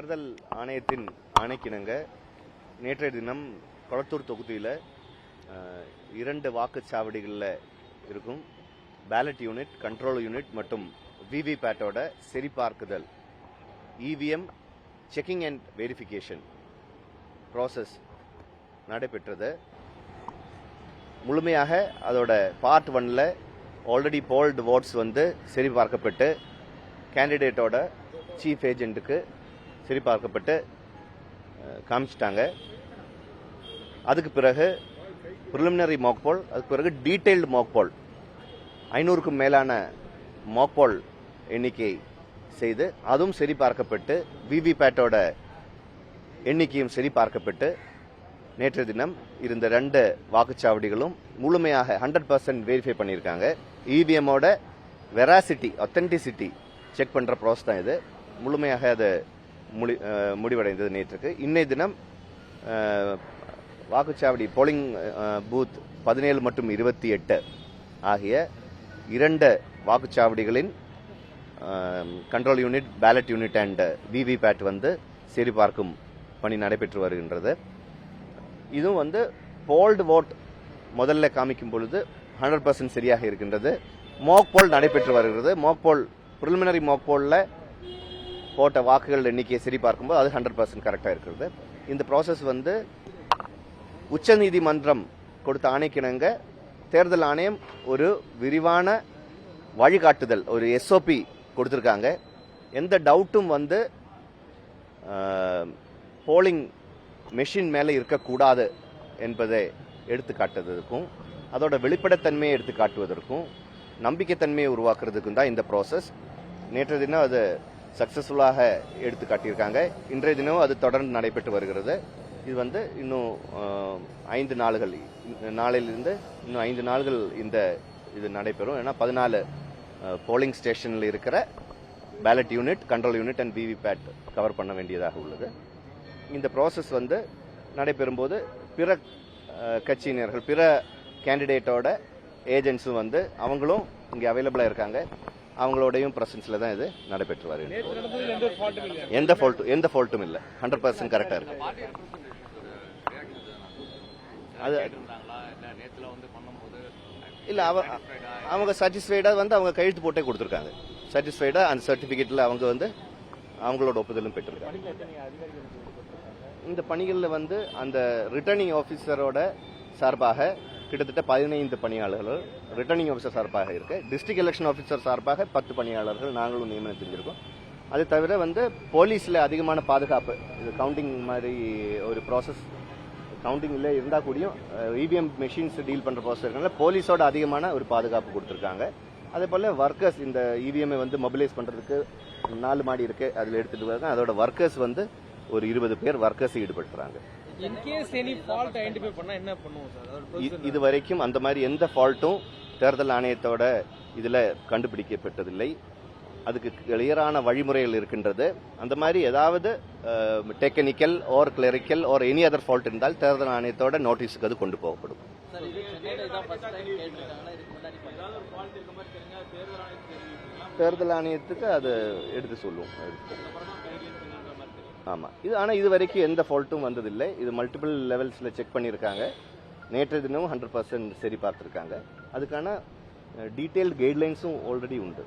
தேர்தல் ஆணையத்தின் ஆணைக்கிணங்க நேற்றைய தினம் கொளத்தூர் தொகுதியில் 2 வாக்குச்சாவடிகளில் இருக்கும் பேலட் யூனிட், கண்ட்ரோல் யூனிட் மற்றும் விவிபேட்டோட சரிபார்க்குதல் EVM checking and verification process நடைபெற்றது. முழுமையாக அதோட பார்ட் 1ல் ஆல்ரெடி போல்டு ஓட்ஸ் சரிபார்க்கப்பட்டு கேண்டிடேட்டோட சீஃப் ஏஜென்ட்டுக்கு சரிபார்க்கப்பட்டு காமிச்சிட்டாங்க. அதுக்கு பிறகு ப்ரிலிமினரி மாக் போல், அதுக்கு பிறகு டீடைல்டு மாக் போல் 500க்கும் மேலான மாக் போல் எண்ணிக்கை செய்து அதுவும் சரிபார்க்கப்பட்டு விவிபேட்டோட எண்ணிக்கையும் சரிபார்க்கப்பட்டு நேற்றைய தினம் இருந்த 2 வாக்குச்சாவடிகளும் முழுமையாக 100% வெரிஃபை பண்ணியிருக்காங்க. இவிஎம்மோட வெராசிட்டி, ஒத்தென்டிசிட்டி செக் பண்ற ப்ராசஸ் தான் இது. முழுமையாக அது முடிவடைந்தது நேற்றுக்கு. இன்னைய தினம் வாக்குச்சாவடி போலிங் பூத் 17 மற்றும் 28 ஆகிய 2 வாக்குச்சாவடிகளின் control unit, ballot unit and VVPAT சரிபார்க்கும் பணி நடைபெற்று வருகின்றது. இதுவும் போல்டு ஓட் முதல்ல காமிக்கும் பொழுது 100% சரியாக இருக்கின்றது. மாக் போல் நடைபெற்று வருகிறது. மாக் போல், பிரிலிமினரி மாக் போல்ல போட்ட வாக்குகள் எண்ணிக்கையை சரி பார்க்கும்போது அது 100% கரெக்டாக இருக்கிறது. இந்த ப்ராசஸ் உச்சநீதிமன்றம் கொடுத்த ஆணைக்கிணங்க தேர்தல் ஆணையம் ஒரு விரிவான வழிகாட்டுதல், ஒரு எஸ்ஓபி கொடுத்திருக்காங்க. எந்த டவுட்டும் போலிங் மெஷின் மேலே இருக்கக்கூடாது என்பதை எடுத்துக்காட்டுவதற்கும், அதோட வெளிப்படைத்தன்மையை எடுத்துக்காட்டுவதற்கும், நம்பிக்கைத்தன்மையை உருவாக்குறதுக்கும் தான் இந்த ப்ராசஸ். நேற்றைய தினம் அது சக்சஸ்ஃபுல்லாக எடுத்து காட்டியிருக்காங்க. இன்றைய தினம் அது தொடர்ந்து நடைபெற்று வருகிறது. இது இன்னும் 5 நாள்கள், நாளையிலிருந்து இன்னும் 5 நாள்கள் இது நடைபெறும். ஏன்னா 14 போலிங் ஸ்டேஷனில் இருக்கிற ballot unit, control unit and VVPAT cover பண்ண வேண்டியதாக உள்ளது. இந்த ப்ராசஸ் நடைபெறும்போது பிற கட்சியினர்கள், பிற கேண்டிடேட்டோட ஏஜென்ட்ஸும் அவங்களும் இங்கே அவைலபிளா இருக்காங்க. அவங்களோடையும் பிரசன்ஸ்ல தான் இது நடைபெற்று வருகிறது. எந்த ஃபால்ட்டும் இல்லை, 100% கரெக்டா இருக்கு. அது இல்ல, அவங்க சாட்டிஸ்ஃபைடா அவங்க கையெழுத்து போட்டே கொடுத்துருக்காங்க. சாட்டிஸ்ஃபைடா அந்த சர்டிபிகேட்ல அவங்க அவங்களோட ஒப்புதலும் பெற்றிருக்காங்க. இந்த பணிகளில் அந்த ரிட்டர்னிங் ஆபீசரோட சார்பாக கிட்டத்தட்ட 15 பணியாளர்கள் ரிட்டர்னிங் ஆஃபீஸர் சார்பாக இருக்கு. டிஸ்ட்ரிக்ட் எலெக்ஷன் ஆஃபீஸர் சார்பாக 10 பணியாளர்கள் நாங்களும் நியமனம் செஞ்சிருக்கோம். அதை தவிர போலீஸ்ல அதிகமான பாதுகாப்பு, இது கவுண்டிங் மாதிரி ஒரு ப்ராசஸ், கவுண்டிங்ல இருந்தா கூடியும் இவிஎம் மெஷின்ஸ் டீல் பண்ற ப்ராசஸ் இருக்கனால போலீஸோட அதிகமான ஒரு பாதுகாப்பு கொடுத்திருக்காங்க. அதே போல ஒர்க்கர்ஸ், இந்த இவிஎம் மொபிலைஸ் பண்றதுக்கு 4 மாடி இருக்கு, அதுல எடுத்துட்டு வராங்க. அதோட ஒர்க்கர்ஸ் ஒரு 20 பேர் ஒர்க்கர்ஸ் ஈடுபடுத்துறாங்க. இது வரைக்கும் அந்த மாதிரி எந்த ஃபால்ட்டும் தேர்தல் ஆணையத்தோட இதுல கண்டுபிடிக்கப்பட்டதில்லை. அதுக்கு கிளியரான வழிமுறைகள் இருக்கின்றது. அந்த மாதிரி ஏதாவது technical or clerical or any other fault இருந்தால் தேர்தல் ஆணையத்தோட நோட்டீஸுக்கு அது கொண்டு போகப்படும். தேர்தல் ஆணையத்துக்கு அது எடுத்து சொல்லுவோம். ஆமா, இது வரைக்கும் எந்த ஃபால்ட்டும் வந்ததில்லை. இது மல்டிபிள் லெவல்ஸ்ல செக் பண்ணியிருக்காங்க. நேற்றைய தினமும் 100% சரி பார்த்திருக்காங்க. அதுக்கான டீடைல்டு கைட்லைன்ஸும் ஆல்ரெடி உண்டு.